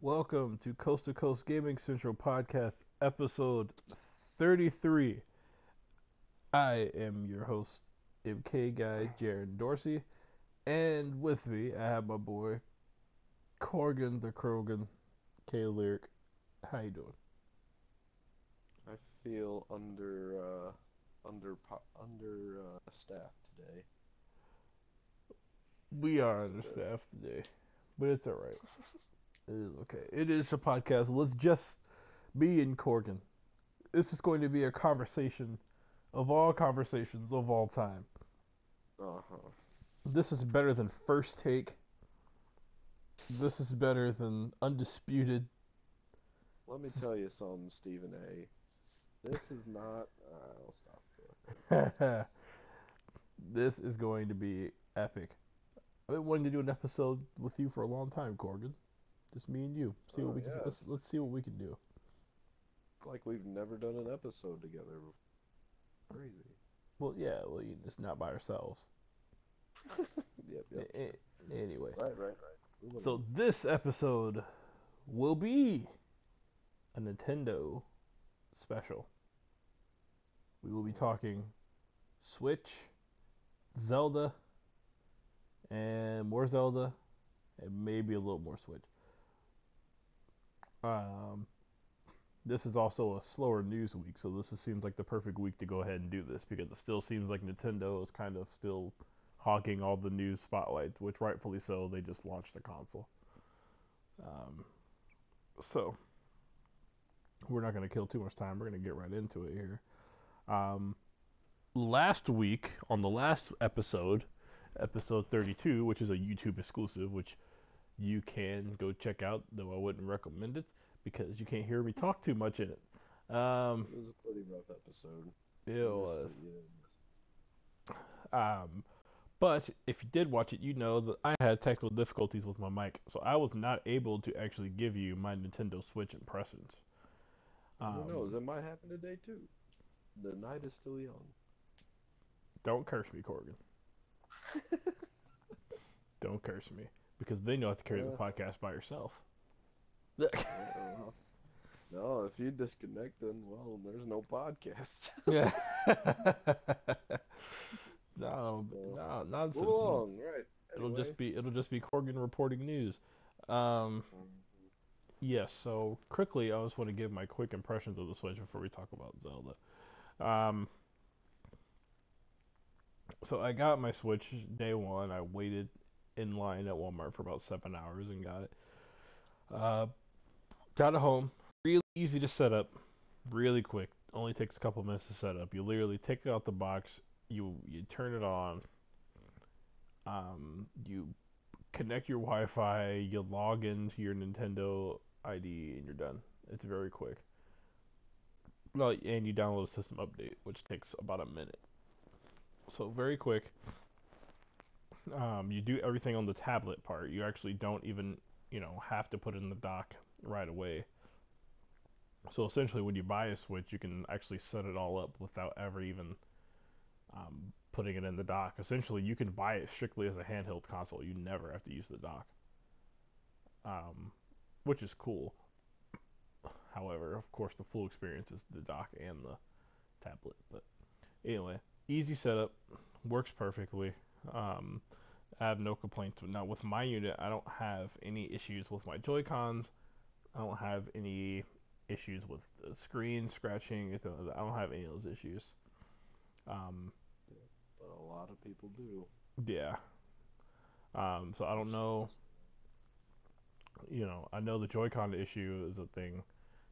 Welcome to Coast Gaming Central Podcast, episode 33. I am your host, MK Guy Jared Dorsey, and with me I have my boy Corgan the Krogan, K Lyric. How you doing? I feel under staffed today. We are Just a bit. understaffed today, but it's alright. It is okay. It is a podcast. Let's just me and Corgan. This is going to be a conversation of all conversations of all time. Uh-huh. This is better than First Take. This is better than Undisputed. Let me tell you something, Stephen A. This is not. I'll stop. Go ahead. This is going to be epic. I've been wanting to do an episode with you for a long time, Corgan. Just me and you. See what Oh we can. Let's yes, let's see what we can do. like we've never done an episode together before. Crazy. Well, yeah. Well, it's not by ourselves. Yep, yep. Anyway, Right. Moving so on. this episode will be a Nintendo special. We will be talking Switch, Zelda, and more Zelda, and maybe a little more Switch. Um, this is also a slower news week, so seems like the perfect week to go ahead and do this because it still seems like Nintendo is kind of still hogging all the news spotlight, which rightfully so. They just launched the console, um, so we're not going to kill too much time. We're going to get right into it here. Um, Last week on the last episode, episode 32, which is a YouTube exclusive, which you can go check out, though I wouldn't recommend it because you can't hear me talk too much in it. It was a pretty rough episode. It You missed was. it. You didn't miss Um, but if you did watch it, you know that I had technical difficulties with my mic, so I was not able to actually give you my Nintendo Switch impressions. it. And who knows? Um, It might happen today too. The night is still young. don't curse me, Corgan. Don't curse me because they know how to carry the uh, podcast by yourself. well, no, if you disconnect, then well, there's no podcast. Yeah. No, So no move nonsense. along, right? Anyway, It'll just be Corgan reporting news. Um, mhm. yes. So quickly, I just want to give my quick impressions of the Switch before we talk about Zelda. Um, so I got my Switch day one. I waited in line at Walmart for about 7 hours and got it. Uh, got it home. Really easy to set up. Really quick. Only takes a couple minutes to set up. You literally take it out the box. You turn it on. You connect your Wi-Fi, you log into your Nintendo ID, and you're done. It's very quick. Well, and you download a system update, which takes about a minute. So very quick. You do everything on the tablet part. You actually don't even, have to put it in the dock right away. So essentially, when you buy a Switch, you can actually set it all up without ever even putting it in the dock. Essentially, you can buy it strictly as a handheld console. You never have to use the dock, um, which is cool. However, of course, the full experience is the dock and the tablet. But anyway, easy setup, works perfectly. Um, I have no complaints. Now with my unit, I don't have any issues with my Joy Cons. I don't have any issues with the screen scratching. I don't have any of those issues. Um, Yeah, but a lot of people do. yeah. So I don't Which know. is I know the Joy-Con issue is a thing.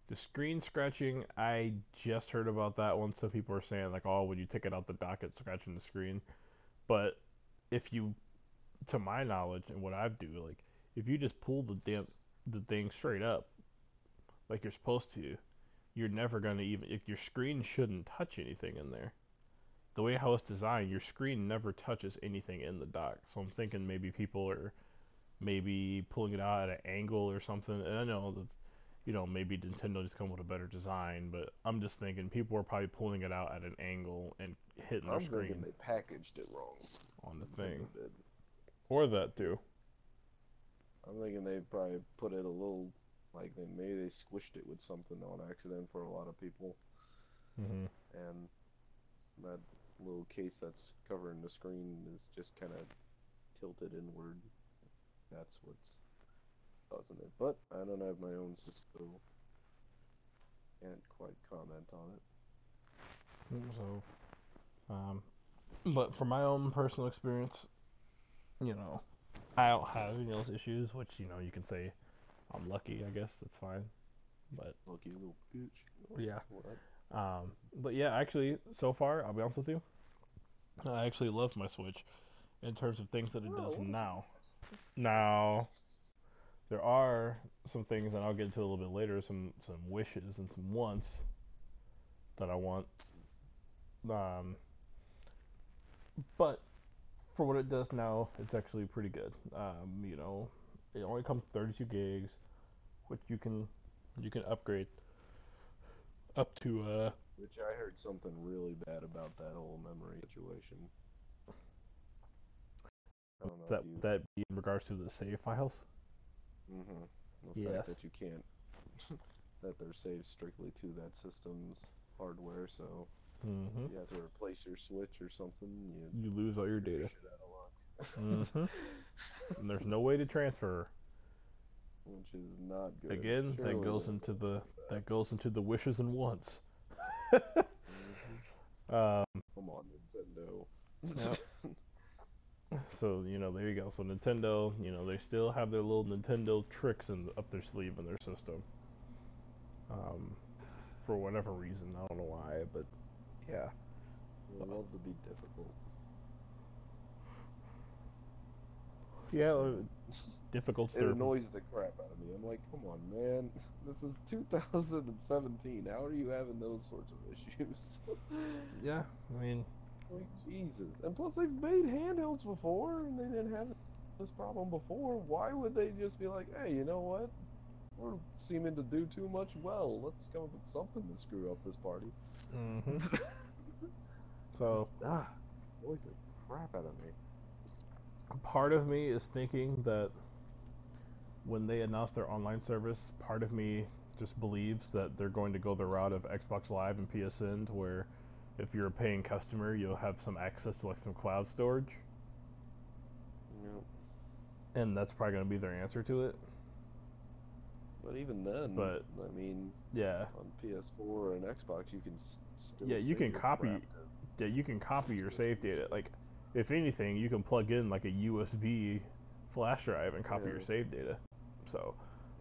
The screen scratching, I just heard about that one. Some people are saying like, oh, when you take it out the dock, it's scratching the screen. But if you, to my knowledge and what I do, like if you just pull the thing straight up like you're supposed to, you're never gonna even if your screen shouldn't touch anything in there. The way how it's designed, your screen never touches anything in the dock. So I'm thinking maybe people are maybe pulling it out at an angle or something. And I know that maybe Nintendo just come with a better design, but I'm just thinking people are probably pulling it out at an angle and hitting their I'm thinking screen they packaged it wrong. on the thing, Nintendo did. or that too. I'm thinking they probably put it a little. Like maybe they squished it with something on accident for a lot of people, Hmm. and that little case that's covering the screen is just kind of tilted inward. That's what's causing it. But I don't have my own Cisco. Can't quite comment on it. So, um, but from my own personal experience, you know, I don't have any of those issues, which, you can say I'm lucky, I guess. That's fine. But, Lucky little bitch. yeah. What? But yeah, actually, so far, I'll be honest with you, I actually love my Switch in terms of things that it does Oh, what a now. surprise. Now, there are some things that I'll get into a little bit later, some wishes and some wants that I want. Um, but for what it does now, it's actually pretty good. It only comes 32 gigs, which you can upgrade up to Which I heard something really bad about that whole memory situation. I don't know if that you. that be in regards to the save files. Mm-hmm. The fact Yes. that you can't. That they're saved strictly to that system's hardware, so Hmm. if you have to replace your Switch or something, You lose all your you're data. shit out of luck. Hmm. And there's no way to transfer. Which is not good. Again, that Surely goes they're into gonna the fix that. that goes into the wishes and wants. Hmm. um, Come on, Nintendo. yeah. So there you go. So Nintendo, they still have their little Nintendo tricks up their sleeve in their system. Um, for whatever reason, I don't know why, but yeah. They love to be difficult. Yeah, So difficult's it their. annoys the crap out of me. I'm like, come on, man. This is 2017. How are you having those sorts of issues? Yeah, I mean, Like, Jesus. And plus, they've made handhelds before, and they didn't have this problem before. Why would they just be like, hey, you know what? We're seeming to do too much well. Let's come up with something to screw up this party. hmm Just, so annoys the crap out of me. part of me is thinking that when they announce their online service, part of me just believes that they're going to go the route of Xbox Live and PSN, to where if you're a paying customer, you'll have some access to like some cloud storage, Yep. and that's probably going to be their answer to it. But even then, But I mean, yeah, on PS4 and Xbox, you can yeah, still save your crap you can copy to your save USB data. sticks Like, and stuff. if anything, you can plug in like a USB flash drive and copy your Yeah, save data. So,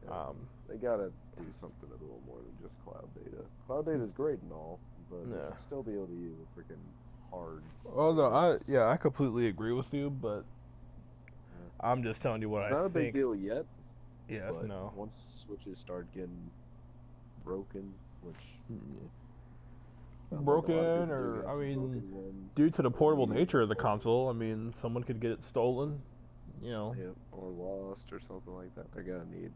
yeah. um, They gotta do something a little more than just cloud data. Cloud data is great and all, but they yeah. should still be able to use a freaking hard Oh no, drive. I completely agree with you, but Yeah. I'm just telling you what It's I not a big think. deal yet, Yeah, but no. once switches start getting broken, which sounds like a lot of Broken, people do or got I some mean, broken ones, due to the or portable need nature of the replacing. console, I mean, someone could get it stolen. You know. Yep, or lost or something like that. They're gonna need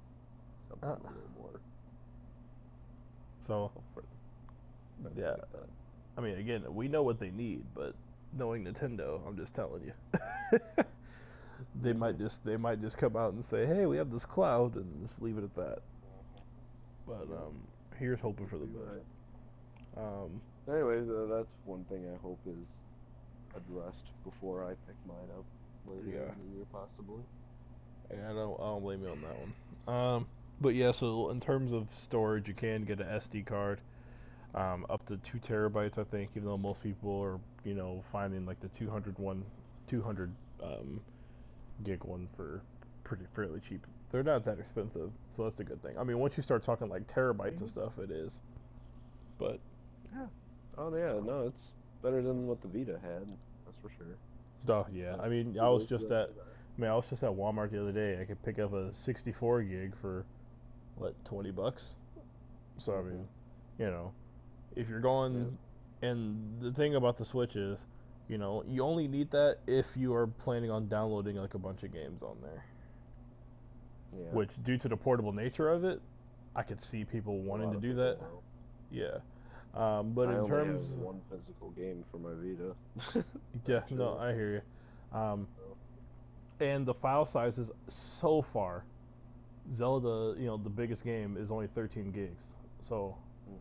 Uh, something a little more so friendly yeah, like that. I mean, again, we know what they need, but knowing Nintendo, I'm just telling you, Hmm. they might just come out and say, hey, we have this cloud, and just leave it at that. But Yep, here's hoping for could the be best. right. Um, Anyways, that's one thing I hope is addressed before I pick mine up later yeah, in the year, possibly. yeah, I don't blame you on that one. But yeah, so in terms of storage, you can get an SD card, up to 2 terabytes, I think. Even though most people are, finding like the 200 gig one for pretty fairly cheap. They're not that expensive, so that's a good thing. I mean, once you start talking like terabytes and Hmm. stuff, it is. But Yeah. Oh yeah, no, it's better than what the Vita had. That's for sure. yeah, So I mean, kudos to them for that. I was just at Walmart the other day. I could pick up a 64 gig for what, $20. So I Hmm. mean, you know, if you're Yeah. going, and the thing about the Switch is, you only need that if you are planning on downloading like a bunch of games on there. Yeah. Which, due to the portable nature of it, I could see people A wanting lot to of do people that. will. Yeah. But I in only have terms, one physical game for my Vita, yeah, no, actually. I hear you. So And the file size is so far. Zelda, the biggest game is only 13 gigs. So, Hmm.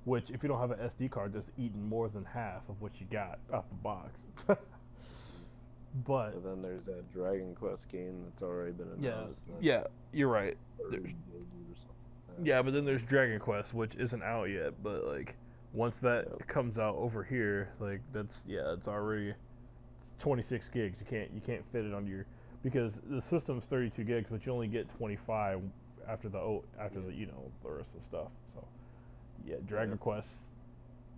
which if you don't have an SD card, that's eating more than half of what you got out the box. Hmm. But But then there's that Dragon Quest game that's already been yeah, announced, that yeah, you're right. There's 30 gigs or something like that. Yeah, but then So there's Dragon Quest, which isn't out yet. But like, once that yeah, comes out over here, like it's already 26 gigs. You can't fit it on your because the system's 32 gigs, but you only get 25 after yeah, the rest of the stuff. So yeah, yeah. Dragon Quest.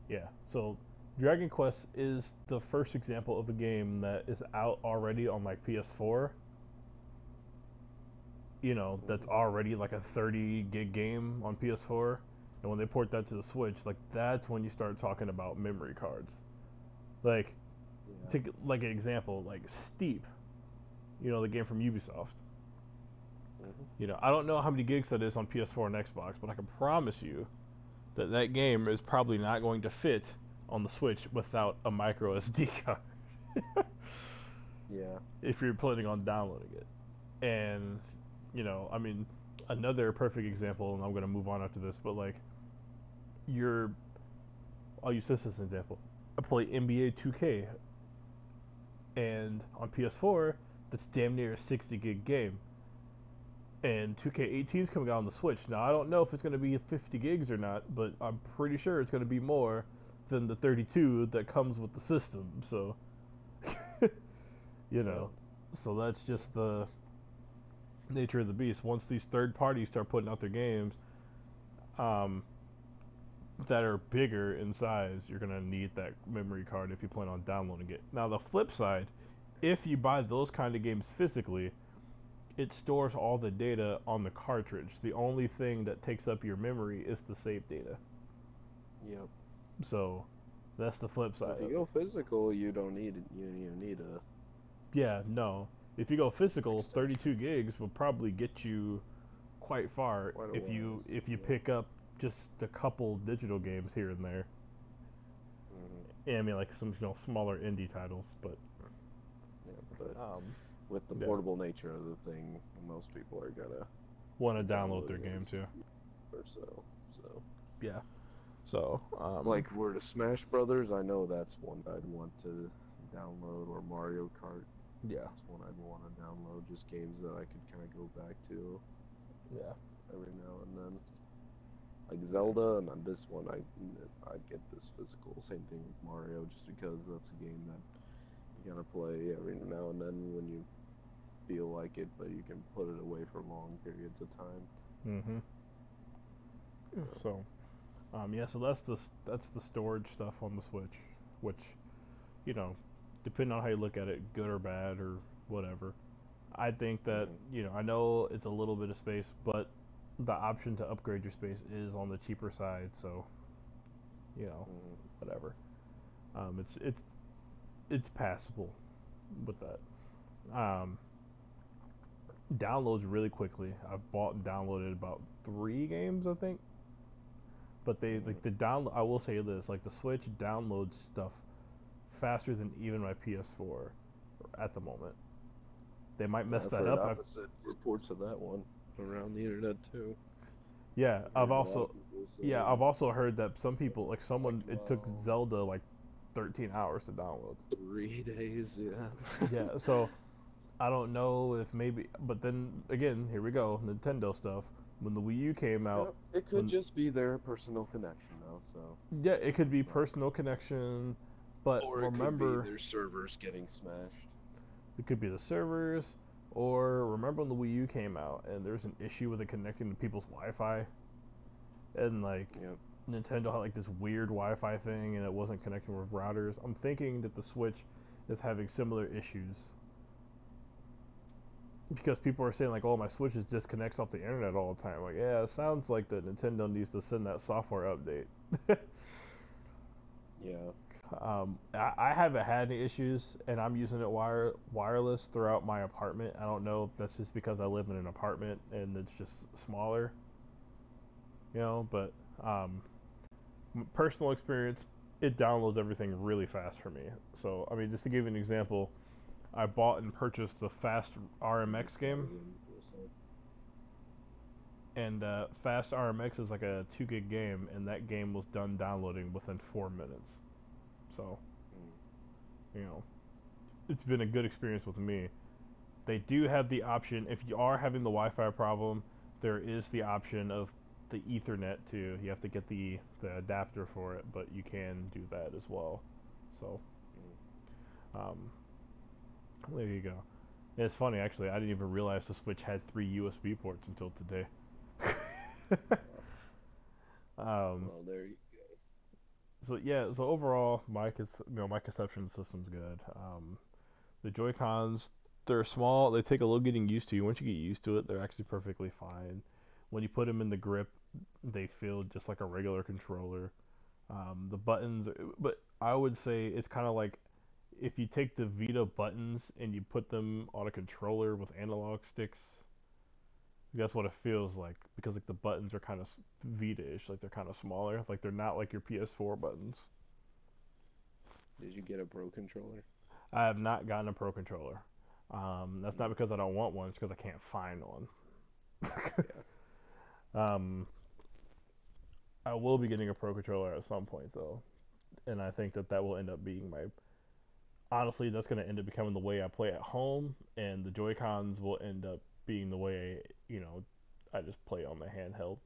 Yeah, so Dragon Quest is the first example of a game that is out already on like PS4. That's Hmm. already like a 30 gig game on PS4. And when they port that to the Switch, like that's when you start talking about memory cards. Like, Yeah. take like an example, like Steep, the game from Ubisoft. Hmm. I don't know how many gigs that is on PS4 and Xbox, but I can promise you that that game is probably not going to fit on the Switch without a micro SD card Yeah. if you're planning on downloading it. And, I mean, another perfect example, and I'm going to move on after this, but like, you're I'll use this as an example. I play NBA 2K, and on PS4, that's damn near a 60 gig game. And 2K18 is coming out on the Switch. Now, I don't know if it's going to be 50 gigs or not, but I'm pretty sure it's going to be more than the 32 that comes with the system. So, you Yeah. know, so that's just the nature of the beast. Once these third parties start putting out their games, um, that are bigger in size, you're gonna need that memory card if you plan on downloading it. Now the flip side, if you buy those kind of games physically, it stores all the data on the cartridge. The only thing that takes up your memory is the save data. Yep. So that's the flip So side if you of it. go physical, you don't need it. You don't even need a Yeah, no. If you go physical, extension. 32 gigs will probably get you quite far Quite a if you ways. if you Yep. pick up just a couple digital games here and there. Hmm. Yeah, I mean like some smaller indie titles, but Yeah. But um, with the yeah, portable nature of the thing, most people are gonna want be to download their downloading at game least a too. few or so. So Yeah. So like for the Smash Brothers, I know that's one I'd want to download, or Mario Kart. yeah, That's one I'd want to download. Just games that I could kind of go back to yeah, every now and then. Like Zelda, and on this one, I get this physical. Same thing with Mario, just because that's a game that you gotta play every now and then when you feel like it, but you can put it away for long periods of time. mhm. So, So yeah, so that's the storage stuff on the Switch, which you know, depending on how you look at it, good or bad or whatever. I think that hmm. I know it's a little bit of space, but the option to upgrade your space is on the cheaper side, so you know, Hmm. whatever. It's passable with that. Downloads really quickly. I've bought and downloaded about 3 games, I think. But they Hmm. like the download. I will say this: like the Switch downloads stuff faster than even my PS4 at the moment. They might Yeah, mess I've that heard up. opposite reports of that one around the internet too. Yeah, I've heard a lot of people I've saying also heard that some people like like, someone it took well, Zelda like 13 hours to download. 3 days, yeah. Yeah, so I don't know if maybe, but then again, here we go, Nintendo stuff. When the Wii U came out, Yep, it could when just be their personal connection though, so yeah, it could be it's not. personal connection, but Or it could be remember, their servers getting smashed. it could be the servers, or remember when the Wii U came out and there's an issue with it connecting to people's Wi-Fi, and like Yep. Nintendo had like this weird Wi-Fi thing and it wasn't connecting with routers. I'm thinking that the Switch is having similar issues because people are saying like, "Oh, my Switch just disconnects off the internet all the time." Like, yeah, it sounds like that Nintendo needs to send that software update. Yeah. I haven't had any issues, and I'm using it wireless throughout my apartment. I don't know if that's just because I live in an apartment and it's just smaller, but um, personal experience, it downloads everything really fast for me. So, I mean, just to give you an example, I bought and purchased the Fast I'm RMX just game. logging in for a sec. And Fast RMX is like a 2 gig game, and that game was done downloading within 4 minutes. So, Mm. you know, it's been a good experience with me. They do have the option, if you are having the Wi-Fi problem, there is the option of the Ethernet too. You have to get the adapter for it, but you can do that as well. So, um, there you go. It's funny actually. I didn't even realize the Switch had 3 USB ports until today. Well, there you go. So yeah. So overall, my conception of the system's good. The Joy Cons, they're small. They take a little getting used to. Once you get used to it, they're actually perfectly fine. When you put them in the grip, they feel just like a regular controller. The buttons, but I would say it's kind of like if you take the Vita buttons and you put them on a controller with analog sticks. That's what it feels like because like the buttons are kind of Vita-ish, like they're kind of smaller, like they're not like your PS4 buttons. Did you get a Pro controller? I have not gotten a Pro controller. That's not Mm. because I don't want one; it's because I can't find one. Yeah. um, I will be getting a Pro controller at some point though, and I think that will end up being my. Honestly, that's going to end up becoming the way I play at home, and the Joy Cons will end up being the way I just play on the handheld,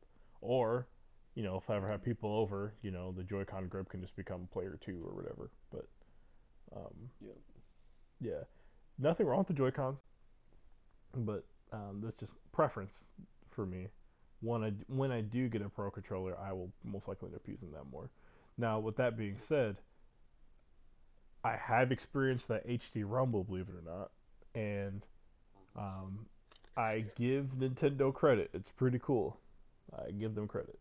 or if I ever have Mm. people over, the Joy-Con grip can just become player two or whatever. But um, Yep. yeah, nothing wrong with the Joy-Cons, but that's just preference for me. When I do get a Pro controller, I will most likely end up using that more. Now, with that being said, I have experienced that HD Rumble, believe it or not, and um, I give Nintendo credit. It's pretty cool. I give them credit.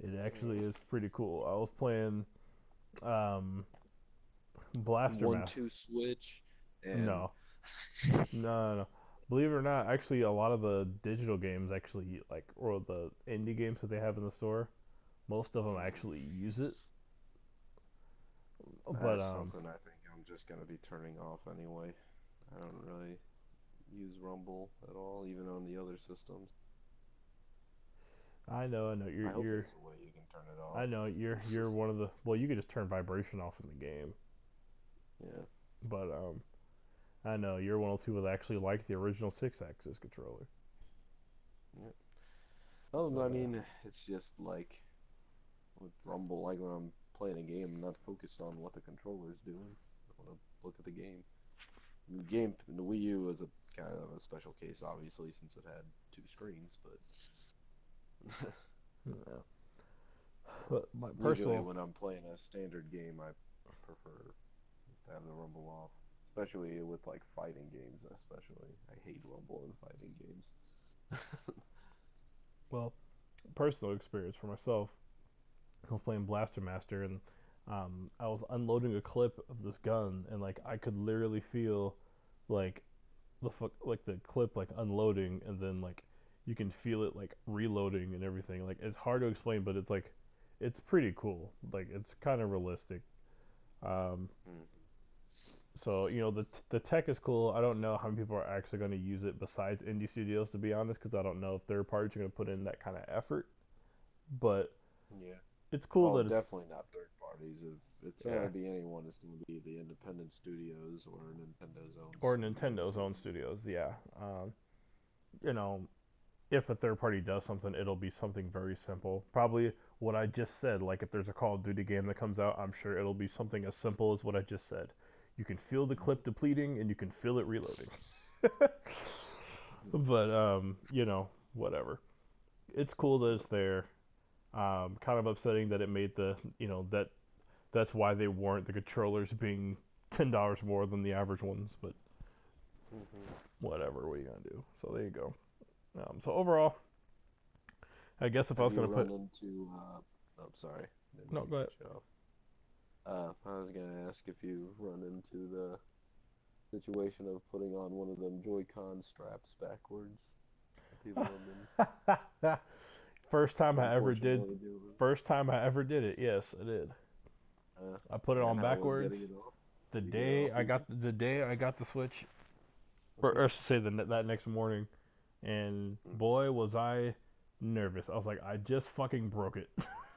It actually Mm. is pretty cool. I was playing um, Blaster One Master. two switch, and No, no. Believe it or not, actually, a lot of the digital games actually or the indie games that they have in the store, most of them actually use it. But that's something I think I'm just gonna be turning off anyway. I don't really use Rumble at all, even on the other systems. I know. I hope there's a way you can turn it I off. know you're one of the. Well, you could just turn vibration off in the game, Yeah. but I know you're one of the people that actually like the original six-axis controller. Yeah. Oh, I But mean, it's just like with Rumble, like when I'm playing a game, I'm not focused on what the controller's doing. I want to look at the game. The game, the Wii U was a kind of a special case, obviously, since it had 2 screens. But yeah. But my usually, personal, when I'm playing a standard game, I prefer just to have the Rumble off. Especially with like fighting games, especially. I hate Rumble in fighting games. well, personal experience for myself, I was playing Blaster Master and I was unloading a clip of this gun and like I could literally feel like like the clip like unloading and then like you can feel it like reloading and everything. Like it's hard to explain, but it's like it's pretty cool. Like it's kind of realistic. Um, Mm. so the tech is cool. I don't know how many people are actually going to use it besides indie studios, to be honest, because I don't know if third parties are going to put in that kind of effort. But Yeah. it's cool Oh, that it's definitely not third parties. If it's yeah, gonna be anyone, it's gonna be the independent studios or Nintendo's own or studios. Nintendo's own studios. Yeah, you know, if a third party does something, it'll be something very simple. Probably what I just said. Like if there's a Call of Duty game that comes out, I'm sure it'll be something as simple as what I just said. You can feel the clip depleting and you can feel it reloading. But whatever. It's cool that it's there. Kind of upsetting that it made that's why they warrant the controllers being $10 more than the average ones. But Mm-hmm. whatever, what are you gonna do? So there you go. So overall, I guess if I Have was you gonna run put into? Oh, sorry, didn't no, mean go to ahead. cut you off. I was gonna ask if you run into the situation of putting on one of them Joy-Con straps backwards. People have been First time I ever did. unfortunately doing. First time I ever did it. Yes, I did. I put it And on how was backwards. getting it off? The Did you get it day off I got easy? the day I got the Switch, or I should say that next morning. and boy was I nervous. I was like, I just fucking broke it.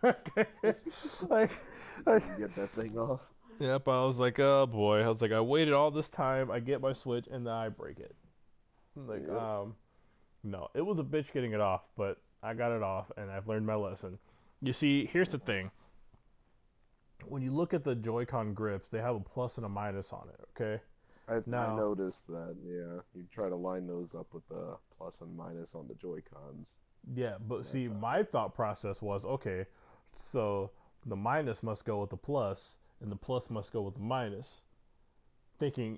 like, I, You get that thing off. yep. I was like, oh boy. I was like, I waited all this time. I get my Switch, and then I break it. Like, Yep. no, it was a bitch getting it off, but I got it off, and I've learned my lesson. You see, here's the thing. When you look at the Joy-Con grips, they have a plus and a minus on it. Okay. I Now, noticed that. Yeah, you try to line those up with the plus and minus on the Joy Cons. yeah, but see, That's my thought process was okay. So the minus must go with the plus, and the plus must go with the minus. Thinking,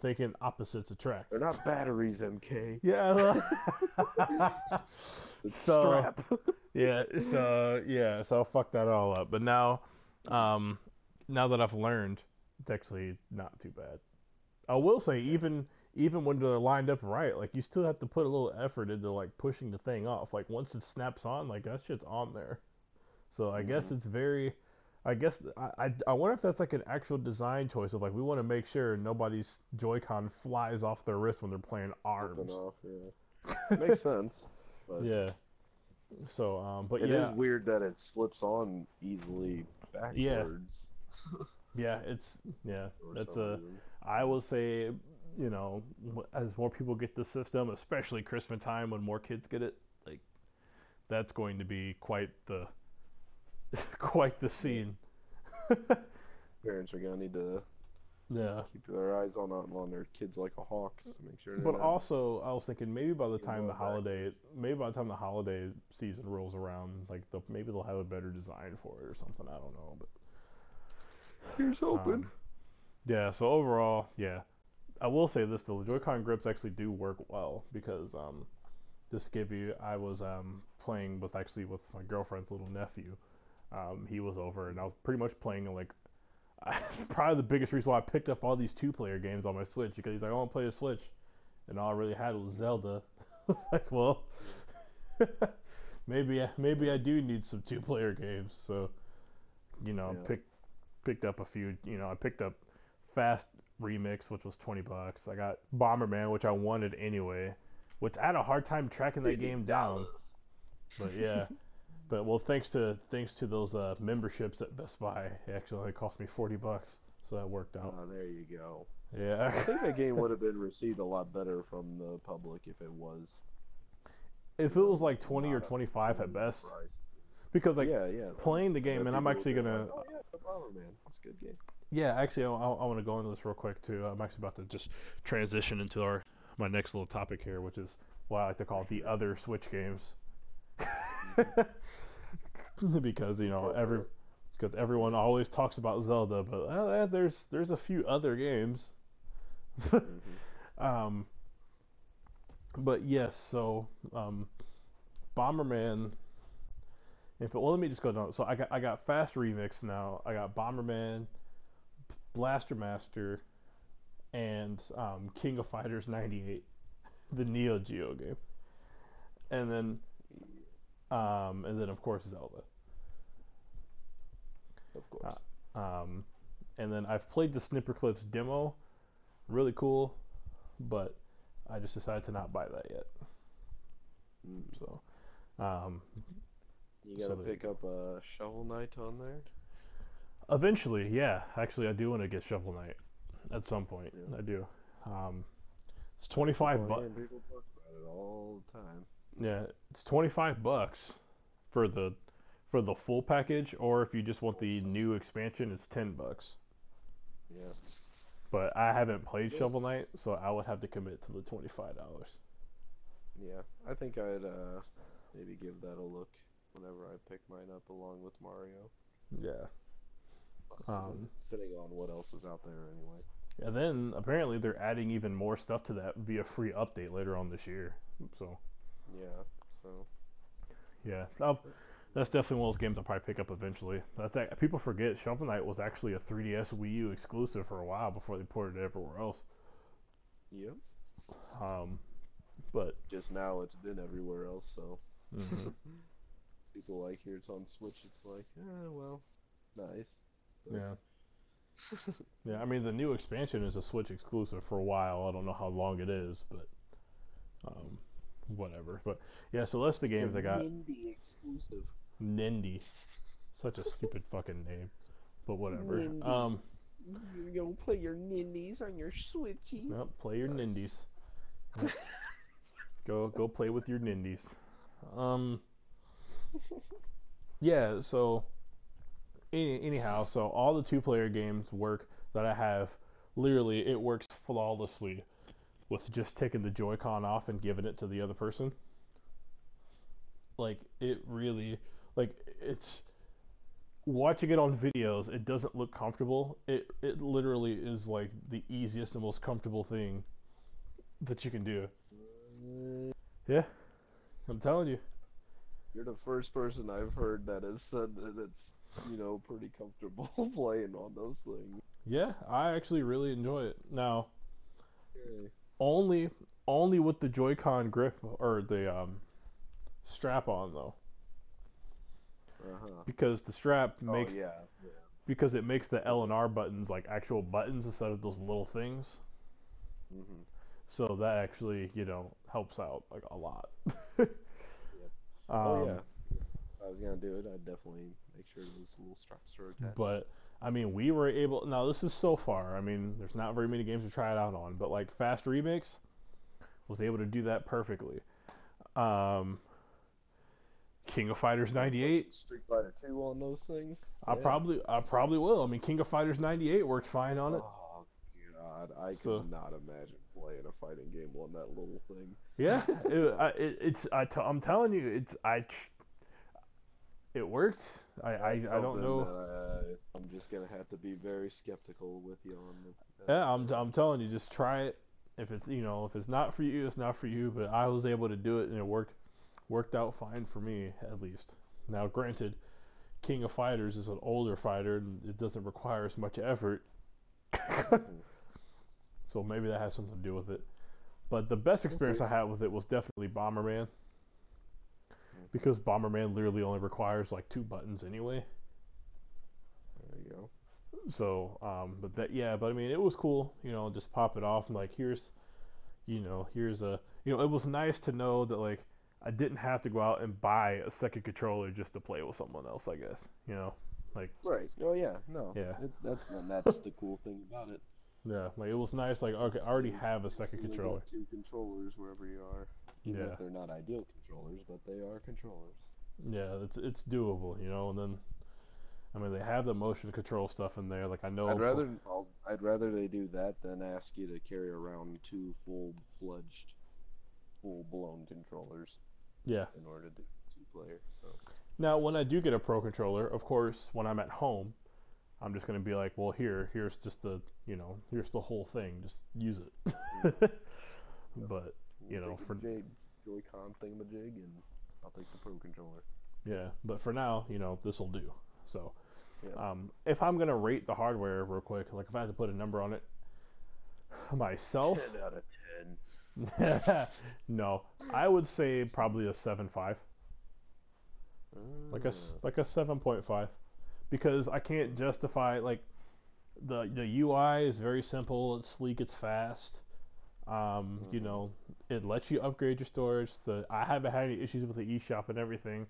thinking opposites attract. they're not batteries, MK. Yeah. It's so strap. so I fucked that all up. But um, now that I've learned, it's actually not too bad. I will say, even when they're lined up right, like you still have to put a little effort into like pushing the thing off. Like once it snaps on, like that shit's on there. So I guess Mhm. it's very. I guess I wonder if that's like an actual design choice of like we want to make sure nobody's Joy-Con flies off their wrist when they're playing Flipping arms. off. Yeah, makes sense. But Yeah. So but it is yeah, weird that it slips on easily yeah, backwards yeah. for That's some a. reason. I will say, as more people get the system, especially Christmas time when more kids get it, like that's going to be quite the quite the Yeah. scene. Parents are gonna need to Yeah. keep their eyes on their kids like a hawk to make sure they're But not also, I was thinking maybe by the getting time going backwards. the holiday season rolls around, like maybe they'll have a better design for it or something. I don't know, Here's but hoping. yeah. So overall, yeah, I will say this though: the Joy-Con grips actually do work well because just to give you, I was playing with my girlfriend's little nephew. He was over, and I was pretty much playing like probably the biggest reason why I picked up all these two-player games on my Switch because he's like, I want to play a Switch, and all I really had was Zelda. Like, well, maybe I do need some two-player games. So, Yeah. picked up a few. I picked up Fast Remix, which was $20. I got Bomberman, which I wanted anyway, which I had a hard time tracking that game down. $50. But yeah, but well, thanks to those memberships at Best Buy, it actually only cost me $40, so that worked out. Oh, there you go. Yeah. I think that game would have been received a lot better from the public if it was, If it was like 20 or not 25 at overly best, priced. because like Yeah, yeah. playing the game, Then and I'm people would actually be gonna, like, oh yeah, the Bomberman. It's a good game. yeah, actually, I want to go into this real quick too. I'm actually about to just transition into my next little topic here, which is what I like to call the other Switch games, because Go for it. because everyone always talks about Zelda, but there's a few other games. Mhm. um, but yes, so Bomberman. Well, let me just go down. So I got Fast Remix now. I got Bomberman, Blaster Master, and King of Fighters '98, the Neo Geo game, and then of course Zelda. Of course. Um, and then I've played the Snipper Clips demo, really cool, but I just decided to not buy that yet. Mm. So, um, You gotta pick up a Shovel Knight on there. eventually, yeah. Actually, I do want to get Shovel Knight at some point. Yeah. I do. Um, it's Keep 25 on bucks. hearing people talk about it all the time. Yeah, it's 25 bucks for the full package, or if you just want the new expansion, it's 10 bucks. Yeah. But I haven't played Yeah. Shovel Knight, so I would have to commit to the $25. Yeah. I think I'd maybe give that a look whenever I pick mine up along with Mario. Yeah. Depending on what else is out there anyway. And then apparently they're adding even more stuff to that via free update later on this year. So Yeah. So yeah, that's definitely one of those games I'll probably pick up eventually. People forget Shovel Knight was actually a 3DS Wii U exclusive for a while before they ported it everywhere else. yep. Um, but Just now it's been everywhere else, so mhm. people like here it's on Switch, it's like, well, nice. But Yeah, yeah. I mean, the new expansion is a Switch exclusive for a while. I don't know how long it is, but Um, whatever. But yeah, so that's the It's a games I got. Nindy exclusive. Nindy, such a stupid fucking name, but whatever. Nindy. You're gonna play your Nindies on your Switchy. Well, play your Nindies. Yep. Go play with your Nindies. Um, yeah. So anyhow, so all the two-player games work that I have. Literally, it works flawlessly with just taking the Joy-Con off and giving it to the other person. Like it really, like it's watching it on videos. It doesn't look comfortable. It literally is like the easiest and most comfortable thing that you can do. Yeah, I'm telling you. You're the first person I've heard that has said that it's, pretty comfortable playing on those things. Yeah, I actually really enjoy it. Now, Okay. only only with the Joy-Con grip or the strap on though, Uh-huh. because the strap Oh, makes yeah. Yeah. because it makes the L and R buttons like actual buttons instead of those little things. Mm-hmm. So that actually, helps out like a lot. Yeah. Oh, um, yeah. If I was gonna do it, I'd definitely make sure those little straps are attached. but I mean, we were able. Now this is so far. I mean, there's not very many games to try it out on, but like Fast Remix was able to do that perfectly. Um, King of Fighters Gonna play '98. some Street Fighter 2 on those things? I probably will. I mean, King of Fighters '98 worked fine on it. Oh, God. I So could not imagine playing a fighting game on that little thing. yeah, I'm telling you, it worked. That's I don't something know. that I'm just gonna have to be very skeptical with you on. Yeah, I'm telling you, just try it. If it's not for you, it's not for you. But I was able to do it, and it worked out fine for me at least. Now, granted, King of Fighters is an older fighter, and it doesn't require as much effort. So maybe that has something to do with it. But the best experience I had with it was definitely Bomberman, because Bomberman literally only requires like 2 buttons anyway. There you go. So, but I mean, it was cool. Just pop it off and like here's a it was nice to know that like I didn't have to go out and buy a second controller just to play with someone else. I guess like Right. Oh yeah. No. yeah, That's the cool thing about it. yeah, like it was nice. Like okay, I already have a second You controller. got 2 controllers wherever you are, even Yeah, if they're not ideal controllers, but they are controllers. yeah, it's doable. And then I mean they have the motion control stuff in there. Like I know. I'd rather they do that than ask you to carry around 2 full-fledged, full-blown controllers Yeah. in order to do 2-player. So. Now, when I do get a pro controller, of course, when I'm at home, I'm just gonna be like, well, here's just here's the whole thing. Just use it. But We'll take for the Joy-Con thingamajig, and I'll take the pro controller. yeah, but for now, this will do. So, Yeah. if I'm gonna rate the hardware real quick, like if I had to put a number on it, myself, 10 out of 10. no, I would say probably a 7.5, like a 7.5, because I can't justify like the UI is very simple, it's sleek, it's fast. It lets you upgrade your storage. I haven't had any issues with the eShop and everything,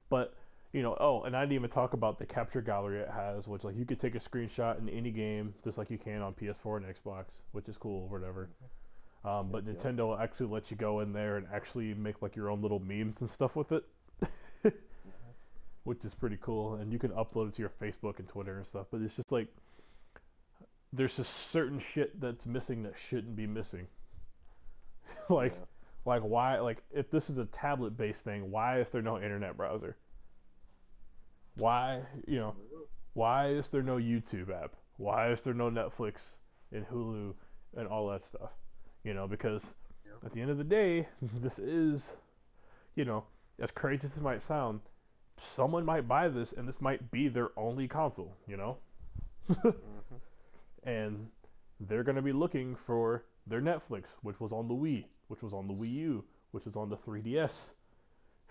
but and I didn't even talk about the capture gallery it has, which like you could take a screenshot in any game just like you can on PS4 and Xbox, which is cool, whatever. But Nintendo actually lets you go in there and actually make like your own little memes and stuff with it, which is pretty cool. And you can upload it to your Facebook and Twitter and stuff. But it's just like there's just certain shit that's missing that shouldn't be missing. like why? Like if this is a tablet-based thing, why is there no internet browser? Why why is there no YouTube app? Why is there no Netflix and Hulu and all that stuff? Because at the end of the day, this is, as crazy as it might sound, someone might buy this and this might be their only console, And they're going to be looking for their Netflix, which was on the Wii, which was on the Wii U, which is on the 3DS.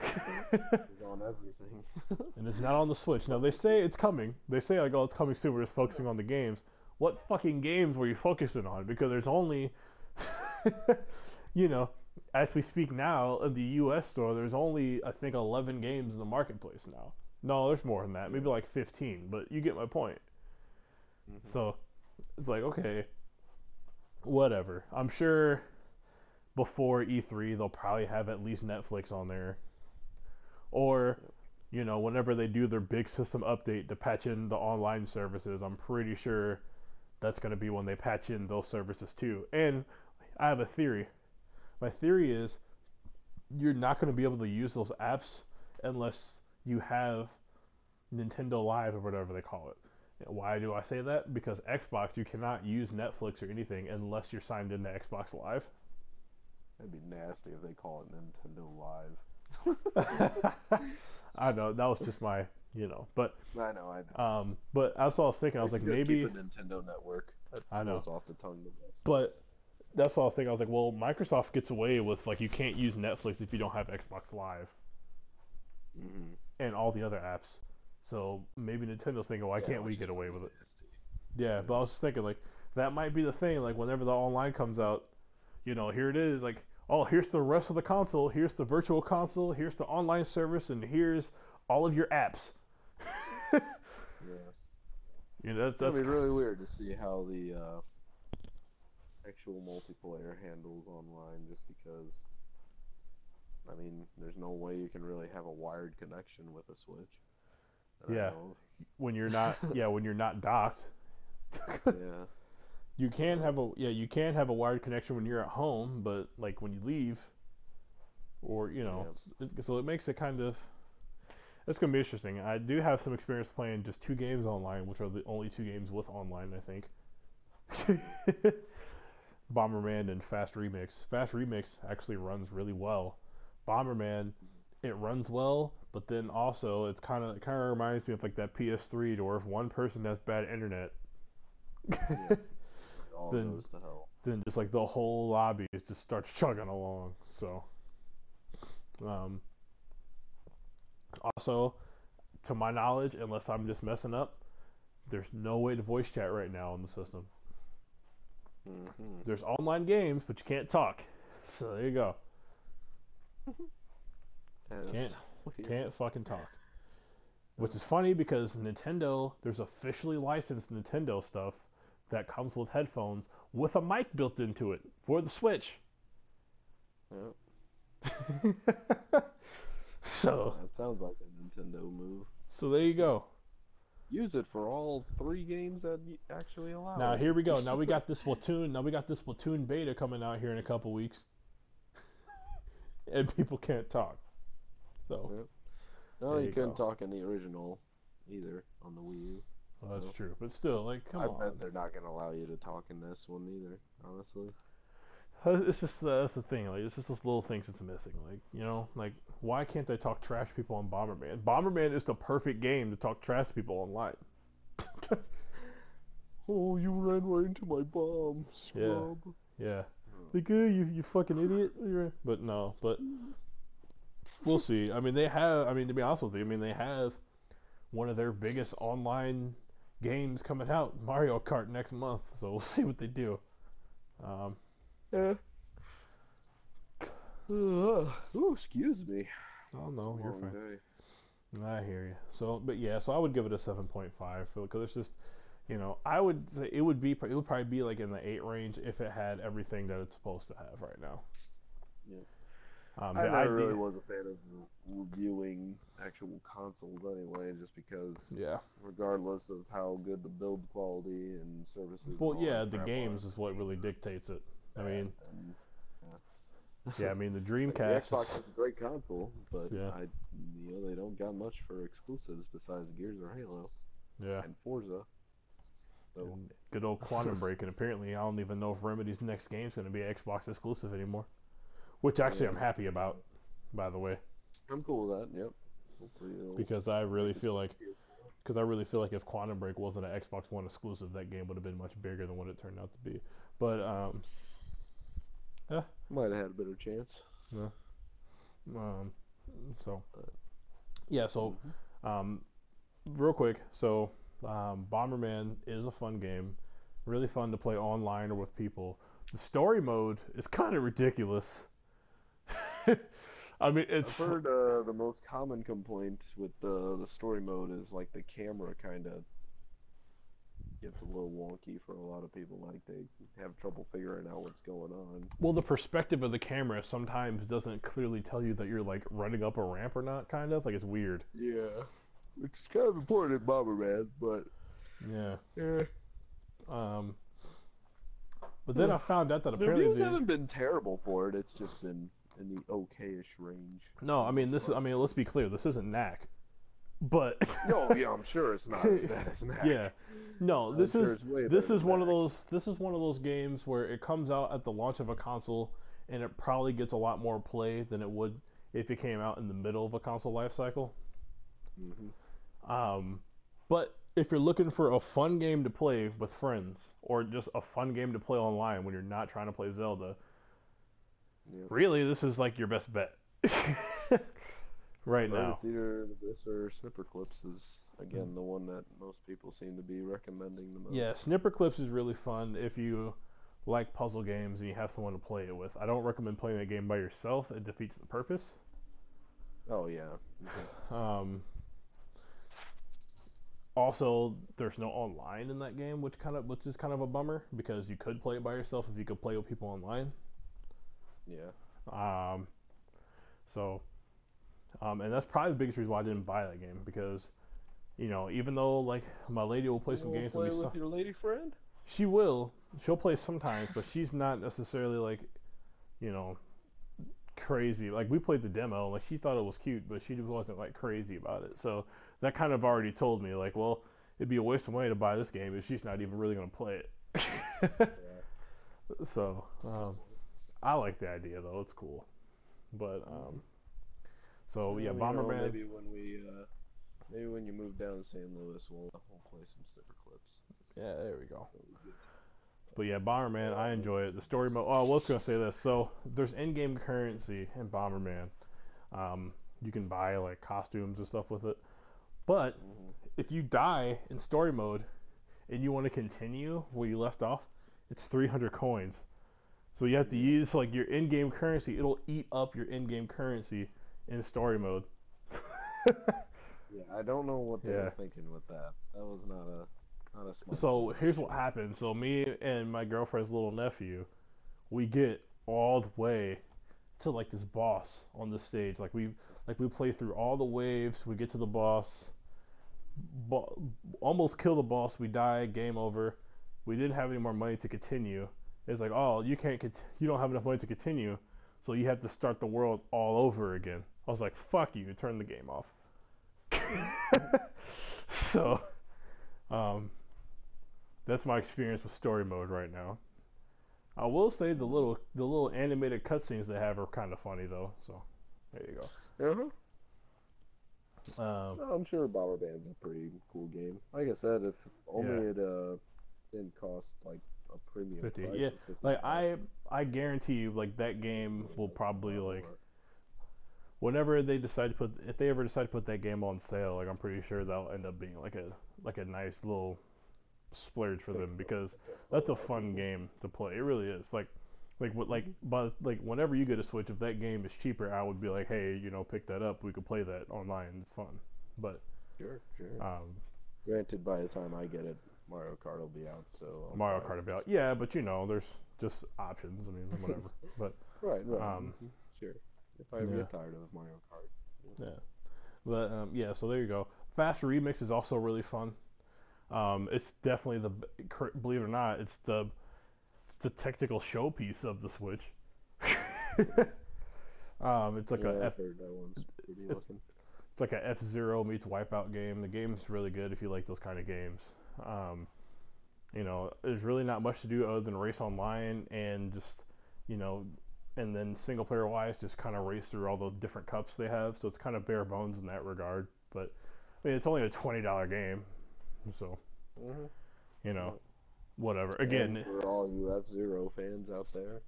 It's on everything. And it's not on the Switch. Now, they say it's coming. They say, like, oh, it's coming soon. We're just focusing on the games. What fucking games were you focusing on? Because there's only, as we speak now, in the U.S. store, there's only I think 11 games in the marketplace now. No, there's more than that. Yeah. Maybe like 15, but you get my point. Mm-hmm. So it's like, okay, whatever. I'm sure before E3 they'll probably have at least Netflix on there, or Yep. whenever they do their big system update to patch in the online services, I'm pretty sure that's going to be when they patch in those services too. And I have a theory. My theory is you're not going to be able to use those apps unless you have Nintendo Live or whatever they call it. Why do I say that? Because Xbox, you cannot use Netflix or anything unless you're signed into Xbox Live. That'd be nasty if they call it Nintendo Live. I know that was just my, but I know. but that's what I was thinking. I was like, Just maybe keep a Nintendo Network. That I know, rolls off the tongue the best. but that's what I was thinking. I was like, well, Microsoft gets away with like you can't use Netflix if you don't have Xbox Live Mm-hmm. and all the other apps. So maybe Nintendo's thinking, why can't we get away with it? Nasty. Yeah, but I was just thinking like that might be the thing. Like whenever the online comes out, here it is. Like, oh, here's the rest of the console. Here's the virtual console. Here's the online service, and here's all of your apps. Yeah. That's That'd be really weird to see how the actual multiplayer handles online, just because. I mean, there's no way you can really have a wired connection with a Switch. that I Yeah. know When you're not when you're not docked. of. Yeah. You can have a wired connection when you're at home, but like when you leave, or so it makes it kind of. It's gonna be interesting. I do have some experience playing just 2 games online, which are the only 2 games with online, I think. Bomberman and Fast Remix. Fast Remix actually runs really well. Bomberman, it runs well, but then also it kind of reminds me of like that PS3, or if one person has bad internet, Yeah. All Then- goes to hell. then just like the whole lobby just starts chugging along. So, also, to my knowledge, unless I'm just messing up, there's no way to voice chat right now on the system. Mm-hmm. There's online games, but you can't talk. So there you go. Can't- Can't fucking talk. Which is funny because Nintendo, there's officially licensed Nintendo stuff that comes with headphones with a mic built into it for the Switch. Yep. So That sounds like a Nintendo move. there you go. Use it for all 3 games that you actually allow. Now it. here we go. Now we got this Splatoon beta coming out here in a couple weeks, and people can't talk. So Yep. No, There you you couldn't go. talk in the original either on the Wii U. well, that's No. true. But still, like, come I on. bet they're not gonna allow you to talk in this one either. Honestly. It's just that's the thing. Like, it's just those little things that's missing. Like why can't they talk trash to people on Bomberman? Bomberman is the perfect game to talk trash to people online. Oh, you ran right into my bomb, scrub. Yeah. Like, you fucking idiot. But no, but we'll see. I mean, to be honest with you, they have one of their biggest online games coming out, Mario Kart, next month. So we'll see what they do. Yeah. Ooh, excuse me. Oh no, you're Long fine. day. I hear you. So I would give it a 7.5 because it's just, I would say it would probably be like in the 8 range if it had everything that it's supposed to have right now. Yeah. The I never idea, really was a fan of reviewing actual consoles anyway, just because, yeah. regardless of how good the build quality and services. and Well, all yeah, that the crap games are, is what really dictates it. I mean, and, yeah, I mean the like, Dreamcast. the Xbox is a great console, but Yeah. they don't got much for exclusives besides Gears or Halo Yeah. and Forza. So And good old Quantum Break, and apparently I don't even know if Remedy's next game is going to be Xbox exclusive anymore. Which actually I'm Yeah. happy about, by the way, I'm cool with that. Yep. Hopefully they'll because I really make it feel like PS4. if Quantum Break wasn't an Xbox One exclusive, that game would have been much bigger than what it turned out to be. But Might have had a better chance. so yeah, so Mhm. real quick, so Bomberman is a fun game, really fun to play online or with people. The story mode is kind of ridiculous. I mean, I've heard the most common complaint with the story mode is like the camera kind of gets a little wonky for a lot of people. Like they have trouble figuring out what's going on. well, the perspective of the camera sometimes doesn't clearly tell you that you're like running up a ramp or not. Kind of like it's weird. Yeah, which is kind of important in Bomberman, but Yeah. yeah. Um. But then I found out that The apparently reviews haven't been terrible for it. It's just been in the okay-ish range. no, I mean this is. I mean, let's be clear. This isn't knack. But No, yeah, I'm sure it's not as bad as Knack. yeah, no, I'm sure it's way better than one of Knack. those this is one of those games where it comes out at the launch of a console, and it probably gets a lot more play than it would if it came out in the middle of a console life cycle. Um, but if you're looking for a fun game to play with friends, or just a fun game to play online when you're not trying to play Zelda, Yep. really this is like your best bet right now. It's either this or Snipper Clips is again the one that most people seem to be recommending the most. Yeah, Snipper Clips is really fun if you like puzzle games and you have someone to play it with. I don't recommend playing that game by yourself; it defeats the purpose. Oh yeah. Um, also, there's no online in that game, which is kind of a bummer because you could play it by yourself if you could play with people online. Yeah. Um, so, and that's probably the biggest reason why I didn't buy that game because, even though like my lady will play some games play that with your lady friend? she will, she'll play sometimes, but she's not necessarily like, you know, crazy. Like we played the demo, like she thought it was cute, but she wasn't like crazy about it. So that kind of already told me like, well, it'd be a waste of money to buy this game if she's not even really gonna play it. Yeah. So I like the idea though; it's cool. But so yeah, Bomberman. Maybe when you move down to St. Louis, we'll play some Snipper Clips. Yeah, there we go. But yeah, Bomberman, I enjoy it. The story mode. Oh, I was gonna say this. So there's in-game currency in Bomberman. You can buy like costumes and stuff with it. But if you die in story mode and you want to continue where you left off, it's 300 coins. So you have to use like your in-game currency. It'll eat up your in-game currency in story mode. Yeah, I don't know what they were thinking with that. That was not a smart. So here's what happened. So me and my girlfriend's little nephew, we get all the way to like this boss on the stage. Like we play through all the waves. We get to the boss, almost kill the boss. We die. Game over. We didn't have any more money to continue. It's like, oh, you don't have enough money to continue, so you have to start the world all over again. I was like, fuck you, turn the game off. So, that's my experience with story mode right now. I will say the little animated cutscenes they have are kind of funny though. So, there you go. I'm sure Bomberband's a pretty cool game. Like I said, if only it didn't cost like a premium 50. price. Yeah, of 50. like I guarantee you, like that game will probably like. Whenever they decide to put, if they ever decide to put that game on sale, like I'm pretty sure that'll end up being like a nice little splurge for them because that's a fun game to play. It really is. But whenever you get a Switch, if that game is cheaper, I would be like, hey, pick that up. We could play that online. It's fun. But sure. Granted, by the time I get it, Mario Kart will be out. So Mario Kart will be out. Yeah, but there's just options. I mean, whatever. But right. Sure. If I ever get tired of Mario Kart. Yeah. But yeah, so there you go. Fast Remix is also really fun. It's definitely believe it or not, it's the technical showpiece of the Switch. It's like I've heard that one's pretty looking. It's like a F-Zero meets Wipeout game. The game's really good if you like those kind of games. There's really not much to do other than race online and just, and then single player wise, just kind of race through all those different cups they have. So it's kind of bare bones in that regard. But I mean, it's only a $20 game, so whatever. Again, and for all you F-Zero fans out there,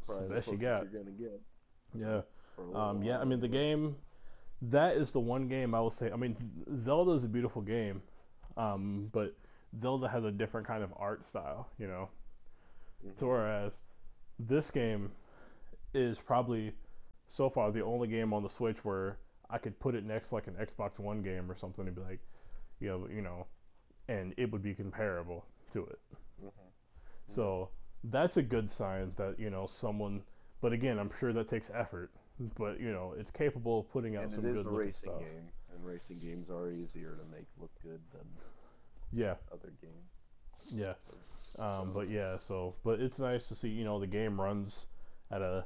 probably the best you got. You're gonna get. Yeah. I mean, the game. That is the one game I will say. I mean, Zelda is a beautiful game, but Zelda has a different kind of art style, So whereas this game is probably so far the only game on the Switch where I could put it next to like an Xbox One game or something and be like, and it would be comparable to it. Hmm. So that's a good sign that someone. But again, I'm sure that takes effort. But it's capable of putting out And it some is good a looking racing stuff. game, and racing games are easier to make look good than Yeah, other games. yeah. So, But yeah, but it's nice to see the game runs at a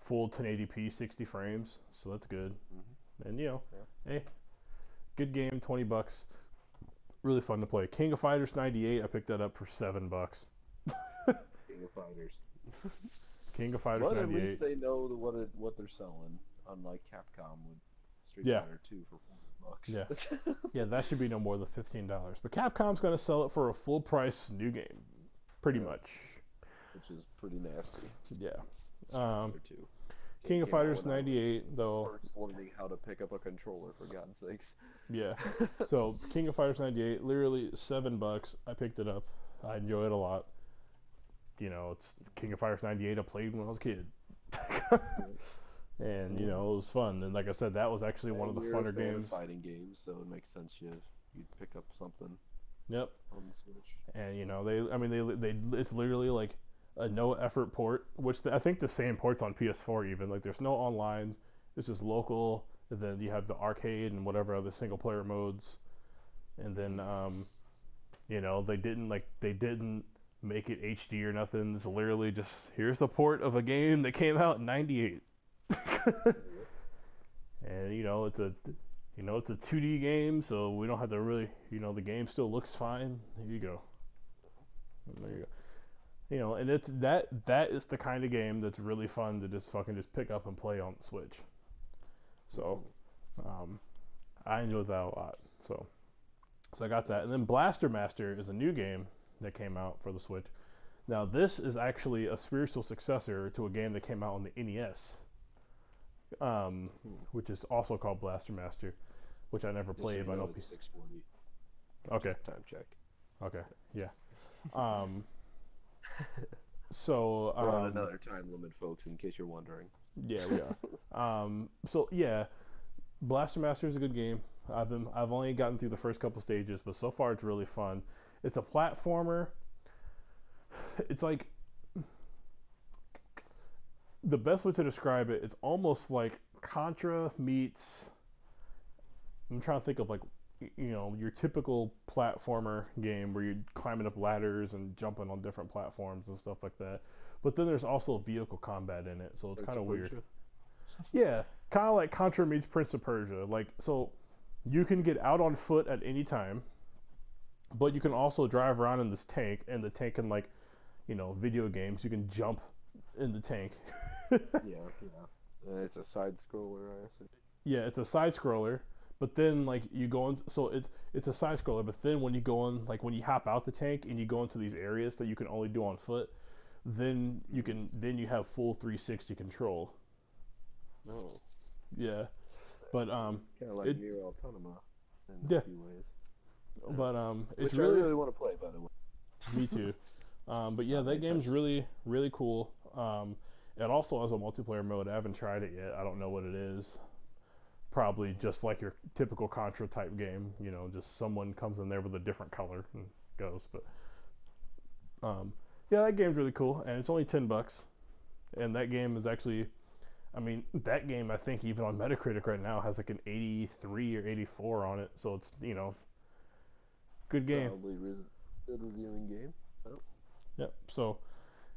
full 1080p 60 frames, so that's good. hmm And yeah. hey, good game, $20, really fun to play. King of Fighters 98, I picked that up for $7. King of Fighters. King of Fighters But at least 98. they know what they're selling, unlike Capcom with Street Yeah, Fighter 2 for yeah, $40. yeah. That should be no more than $15. But Capcom's gonna sell it for a full price new game, pretty Yeah, much. which is pretty nasty. Yeah. It's Street Um, Fighter 2. King It of came out Fighters when I was 98 though. first learning how to pick up a controller, for God's sakes. Yeah. So King of Fighters 98, literally $7. I picked it up. I enjoy it a lot. It's King of Fighters 98 I played when I was a kid. And it was fun. And like I said, that was actually one of the And you're a funner fan of games. fighting games, so it makes sense you'd pick up something Yep. on the Switch. And it's literally like a no effort port, which I think the same ports on PS4 even. Like there's no online. It's just local. And then you have the arcade and whatever other single player modes. And then they didn't make it HD or nothing. It's literally just here's the port of a game that came out in '98. And it's a 2D game, so we don't have to really the game still looks fine. Here you go. And there you go. And it's that is the kind of game that's really fun to just pick up and play on the Switch. So I enjoyed that a lot. So I got that. And then Blaster Master is a new game that came out for the Switch. Now this is actually a spiritual successor to a game that came out on the NES, which is also called Blaster Master, which I never Just so played. you But I know, know. it's 6:40. Okay. Just time check. Okay. Yeah. Um. So. We're on another time limit, folks, in case you're wondering. Yeah, we are. So yeah, Blaster Master is a good game. I've only gotten through the first couple stages, but so far it's really fun. It's a platformer. It's like the best way to describe it. It's almost like Contra meets. I'm trying to think of like your typical platformer game where you're climbing up ladders and jumping on different platforms and stuff like that. But then there's also vehicle combat in it, so it's kind of weird. Yeah, kind of like Contra meets Prince of Persia. Like, so you can get out on foot at any time, but you can also drive around in this tank, and the tank can video games, you can jump in the tank. Yeah. It's a side scroller, I assume. Yeah, it's a side scroller, but then like you go in, so it's a side scroller, but then when you go in, like when you hop out the tank and you go into these areas that you can only do on foot, then you have full 360 control. No. Yeah, but kind of like Nier Automata in a few ways. But Which it's I really want to play, by the way. Me too. But yeah, that game's really really cool. It also has a multiplayer mode. I haven't tried it yet. I don't know what it is. Probably just like your typical Contra type game. Just someone comes in there with a different color and goes. But yeah, that game's really cool, and it's only $10. And that game is actually, that game I think even on Metacritic right now has like an 83 or 84 on it. So it's good game. Probably good reviewing game. Oh. Yep. So,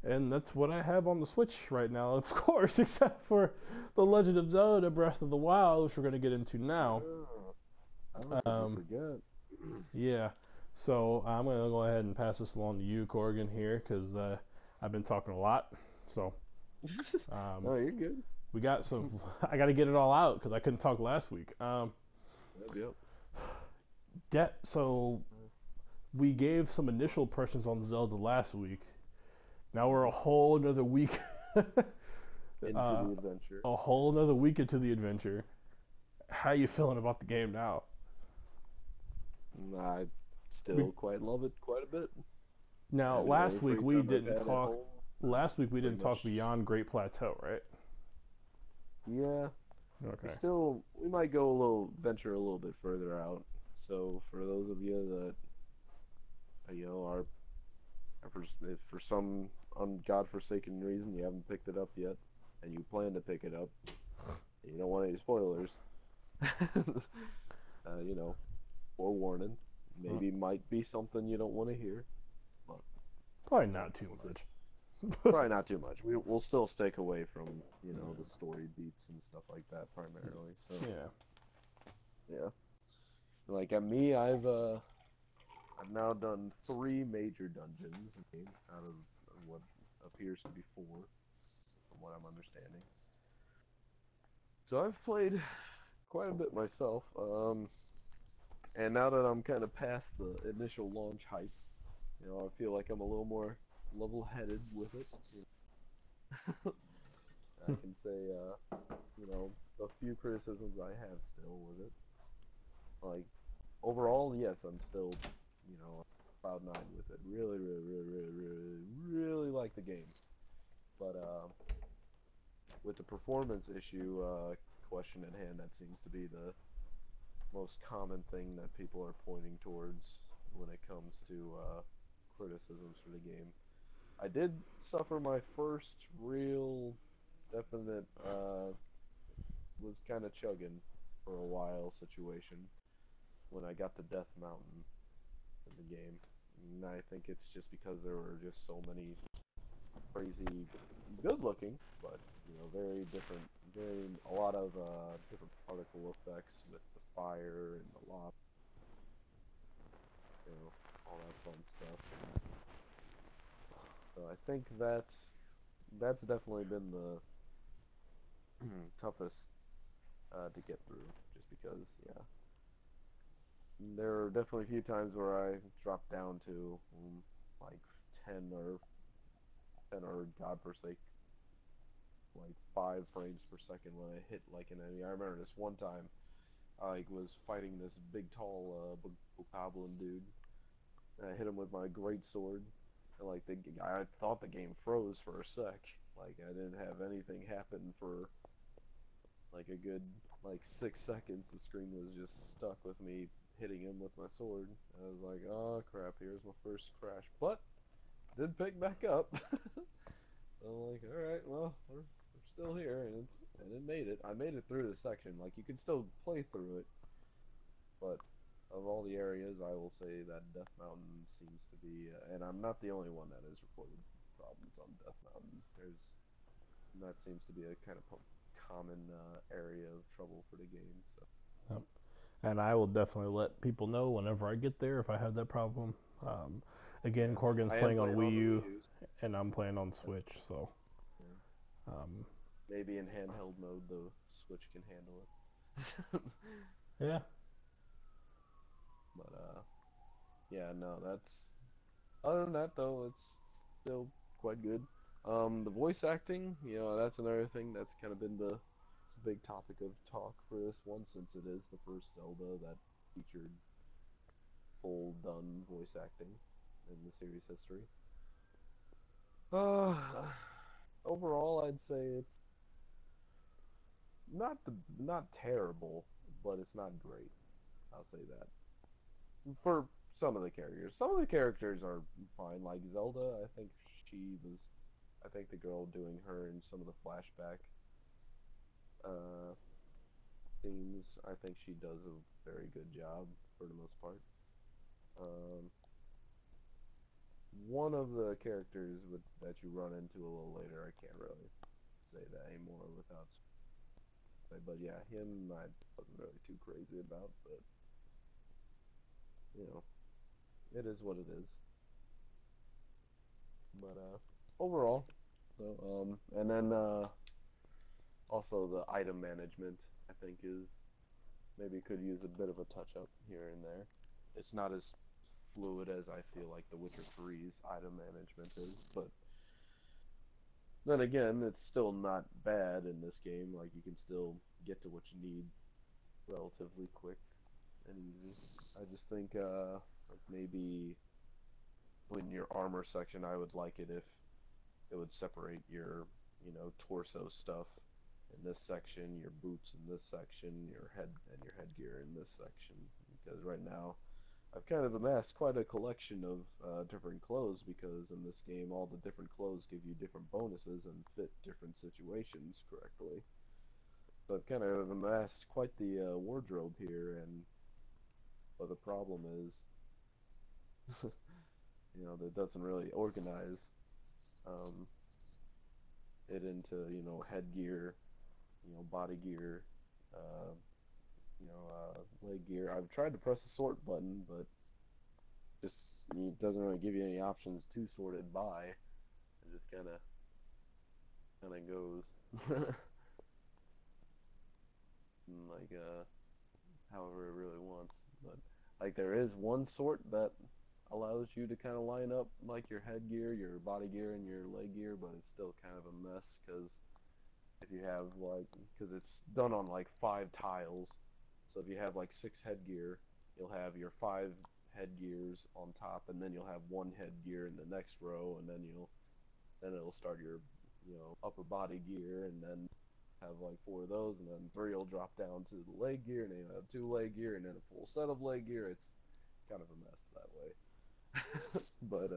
and that's what I have on the Switch right now, of course, except for the Legend of Zelda Breath of the Wild, which we're going to get into now. I forget. Yeah. So I'm going to go ahead and pass this along to you, Corrigan, here, because I've been talking a lot. So. No, you're good. We got some. I got to get it all out because I couldn't talk last week. Yep. So we gave some initial impressions on Zelda last week. Now we're a whole another week into the adventure. A whole another week into the adventure. How you feeling about the game now? I still quite love it quite a bit. Now, last week we didn't talk. Last week we didn't talk beyond Great Plateau, right? Yeah, Okay. we might go a little venture a little bit further out. So for those of you that are if for some ungodforsaken reason you haven't picked it up yet, and you plan to pick it up, and you don't want any spoilers, you know, forewarning, Well, maybe might be something you don't want to hear, but probably not too we'll see. much. Probably not too much. We'll still stick away from the story beats and stuff like that primarily. So Yeah. yeah, like at me, I've now done three major dungeons in the game out of what appears to be four, from what I'm understanding. So I've played quite a bit myself. And now that I'm kind of past the initial launch hype, I feel like I'm a little more level-headed with it. I can say, the few criticisms I have still with it. Like overall, yes, I'm still, cloud nine with it. Really, really, really, really, really, really like the game. But with the performance issue question at hand, that seems to be the most common thing that people are pointing towards when it comes to criticisms for the game. I did suffer my first real definite was kind of chugging for a while situation when I got to Death Mountain in the game. And I think it's just because there were just so many crazy, good looking, but very different, very a lot of different particle effects with the fire and the lava, all that fun stuff. So I think that's definitely been the toughest to get through, just because there are definitely a few times where I dropped down to like 10 or God forsake like 5 frames per second when I hit like an enemy. I remember this one time I was fighting this big tall goblin dude, and I hit him with my great sword, and like I thought the game froze for a sec. Like I didn't have anything happen for like a good like 6 seconds. The screen was just stuck with me hitting him with my sword. I was like, oh crap, here's my first crash, but did pick back up. I'm like, all right, well, we're still here, and it made it. I made it through the section. Like you can still play through it, but of all the areas, I will say that Death Mountain seems to be, and I'm not the only one that has reported problems on Death Mountain. That seems to be a kind of common area of trouble for the game. So Yep. And I will definitely let people know whenever I get there if I have that problem. Um, again, yeah, Corgan's I am playing on playing Wii on the Wii U, U's. and I'm playing on Yeah, Switch. So, yeah. um, Maybe in handheld mode, the Switch can handle it. yeah, But yeah, no, that's other than that though, it's still quite good. The voice acting, that's another thing that's kind of been the big topic of talk for this one, since it is the first Zelda that featured full done voice acting in the series history. Uh, Overall, I'd say it's not terrible, but it's not great. I'll say that for some of the characters. Some of the characters are fine, like Zelda. She was, I think the girl doing her in some of the flashback uh, scenes. I think she does a very good job for the most part. Um, One of the characters that you run into a little later, I can't really say that anymore without but yeah, him I wasn't really too crazy about, but you know, it is what it is. But overall, so and then also the item management I think is maybe could use a bit of a touch up here and there. It's not as fluid as I feel like The Witcher 3's item management is, but then again, it's still not bad in this game. Like you can still get to what you need relatively quick and easy. I just think like maybe in your armor section, I would like it if it would separate your torso stuff in this section, your boots in this section, your headgear in this section. Because right now, I've kind of amassed quite a collection of different clothes because in this game, all the different clothes give you different bonuses and fit different situations correctly. So I've kind of amassed quite the wardrobe here, and but the problem is, that doesn't really organize um, it into headgear, body gear, uh, leg gear. I've tried to press the sort button, but just it doesn't really give you any options to sort it by. It just kind of goes like however it really wants. But like there is one sort that allows you to kind of line up like your headgear, your body gear, and your leg gear, but it's still kind of a mess because if you have because it's done on like 5 tiles, so if you have like 6 headgear, you'll have your 5 headgears on top, and then you'll have one headgear in the next row, and then it'll start your upper body gear, and then have like 4 of those, and then 3 will drop down to the leg gear, and then you have 2 leg gear, and then a full set of leg gear. It's kind of a mess that way. But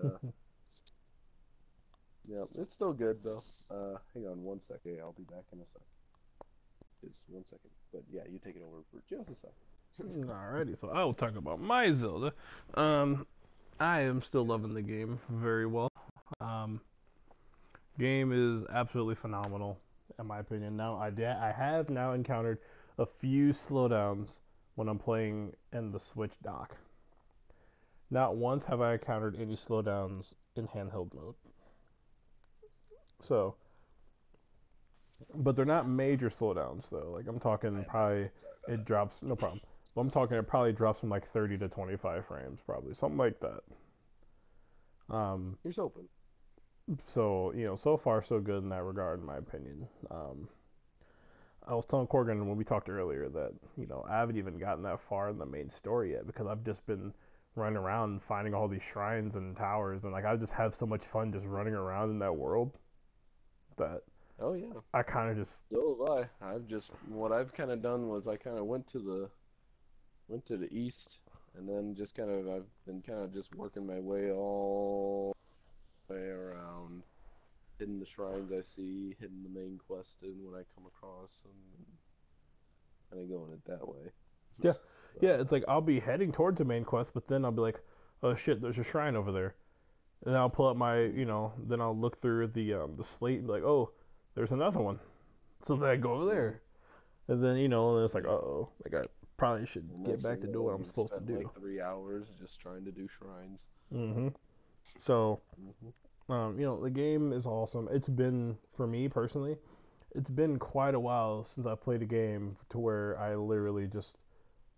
yeah, it's still good though. Hang on one second. I'll be back in a sec. Just 1 second. But yeah, you take it over for just a second. Alrighty, so I will talk about my Zelda. I am still loving the game very well. Um, Game is absolutely phenomenal, in my opinion. Now, I have now encountered a few slowdowns when I'm playing in the Switch dock. Not once have I encountered any slowdowns in handheld mode. So, but they're not major slowdowns though. Like I'm talking probably it drops, no problem. But I'm talking it probably drops from like 30 to 25 frames, probably something like that. Here's hoping. So so far so good in that regard, in my opinion. I was telling Corgan when we talked earlier that I haven't even gotten that far in the main story yet because I've just been running around finding all these shrines and towers, and like I just have so much fun just running around in that world that Oh yeah. I kind of just So have I. What I've kind of done was I kind of went to the east, and then I've been kind of just working my way all the way around, hitting the shrines I see, hitting the main quest in when I come across them, and kind of going it that way. yeah. But Yeah, it's like I'll be heading towards the main quest, but then I'll be like, oh shit, there's a shrine over there. And then I'll pull up my, then I'll look through the slate and be like, oh, there's another one. So then I go over mm-hmm. there. And then, and it's like, Yeah. uh-oh, like I probably should The get next back thing to you doing know, what I'm you've supposed to spent do. like 3 hours just trying to do shrines. hmm So, Hmm. the game is awesome. It's been, for me personally, it's been quite a while since I played a game to where I literally just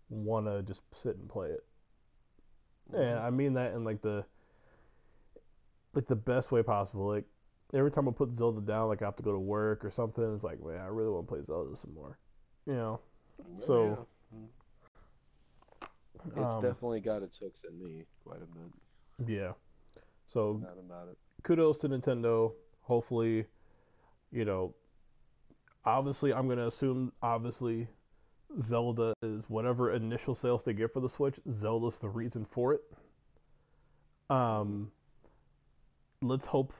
want to just sit and play it. And Hmm. I mean that in like the best way possible. Like every time I put Zelda down, like I have to go to work or something, it's like, man, I really want to play Zelda some more. You know. Oh So, yeah. It's um, definitely got its hooks in me quite a bit. yeah. No So doubt about it. kudos to Nintendo. Hopefully, you know, obviously, I'm gonna assume obviously Zelda is whatever initial sales they get for the Switch. Zelda's the reason for it. Hmm. Um, let's hope,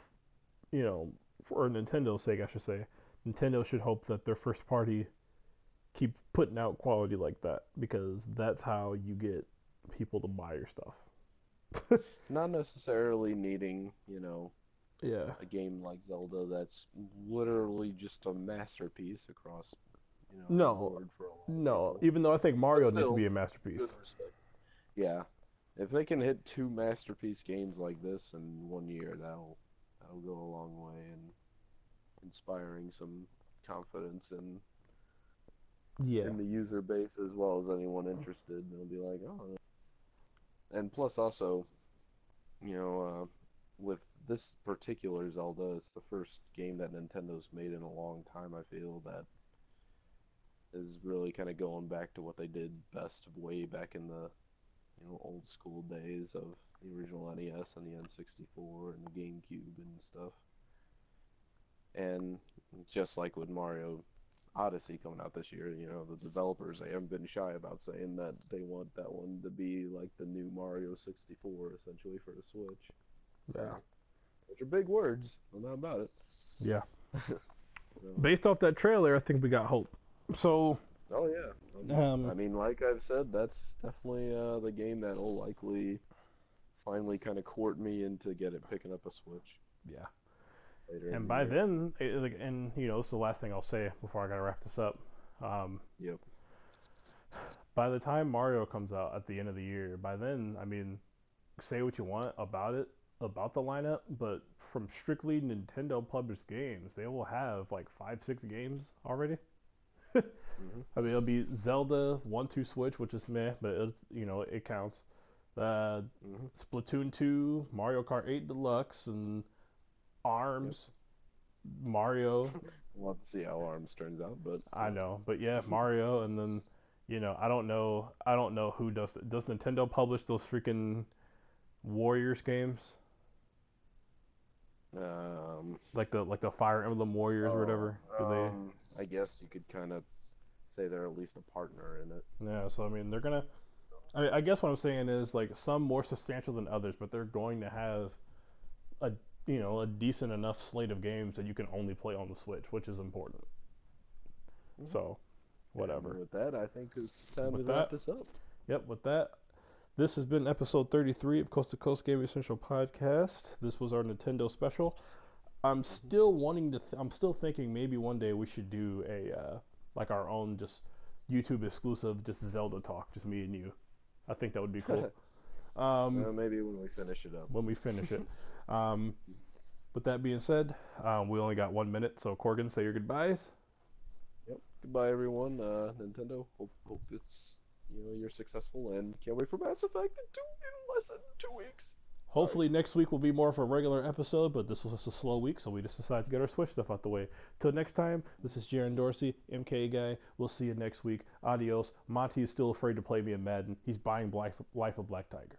for Nintendo's sake, I should say, Nintendo should hope that their first party keep putting out quality like that because that's how you get people to buy your stuff. Not necessarily needing, Yeah. a game like Zelda that's literally just a masterpiece across, the No, board for a lot of no. people. Even though I think But Mario needs to still, be a good masterpiece. respect. Yeah. If they can hit 2 masterpiece games like this in one year, that'll go a long way in inspiring some confidence Yeah. in the user base as well as anyone interested. They'll be like, oh. And plus also, you know, with this particular Zelda, it's the first game that Nintendo's made in a long time, I feel, that is really kind of going back to what they did best way back in the, old school days of the original NES and the N64 and the GameCube and stuff. And just like with Mario, Odyssey coming out this year. You know, the developers, they haven't been shy about saying that they want that one to be like the new Mario 64, essentially, for the Switch. Yeah. So, which are big words, no doubt about it. Yeah. So, Based off that trailer, I think we got hope. So, oh yeah. I mean, like I've said, that's definitely the game that'll likely finally kind of court me into picking up a Switch yeah. later in And the by year. then, and you know, this is the last thing I'll say before I gotta wrap this up. Yep. By the time Mario comes out at the end of the year, by then, I mean, say what you want about it, about the lineup, but from strictly Nintendo published games, they will have like 5, 6 games already. Hmm. I mean, it'll be Zelda 1, 2 Switch, which is meh, but it's, you know, it counts. Uh, Hmm. Splatoon 2, Mario Kart 8 Deluxe, and Yep. Arms, Mario. We'll have to see how Arms turns out, but I know, but yeah, Mario, and then, you know, I don't know who does it. Does Nintendo publish those freaking Warriors games, like the Fire Emblem Warriors or oh, whatever? Do they? I guess you could kind of say they're at least a partner in it. Yeah, so I mean, they're gonna. I guess what I'm saying is like some more substantial than others, but they're going to have a you know a decent enough slate of games that you can only play on the Switch, which is important. Hmm. So, And whatever. with that, I think it's time to With wrap that, this up. yep. With that, this has been episode 33 of Coast to Coast Gaming Essential Podcast. This was our Nintendo special. I'm Hmm. still wanting to. I'm still thinking maybe one day we should do a like our own just YouTube exclusive, just Zelda talk, just me and you. I think that would be cool. Maybe when we finish it up. When we finish it. Um, with that being said, we only got 1 minute, so Corgan, say your goodbyes. Yep. Goodbye, everyone. Nintendo. Hope it's you're successful, and can't wait for Mass Effect in less than 2 weeks. Sorry. Hopefully next week will be more of a regular episode, but this was just a slow week, so we just decided to get our Switch stuff out the way. Till next time, this is Jaron Dorsey, MK Guy. We'll see you next week. Adios. Monty is still afraid to play me in Madden. He's buying Life of Black Tiger.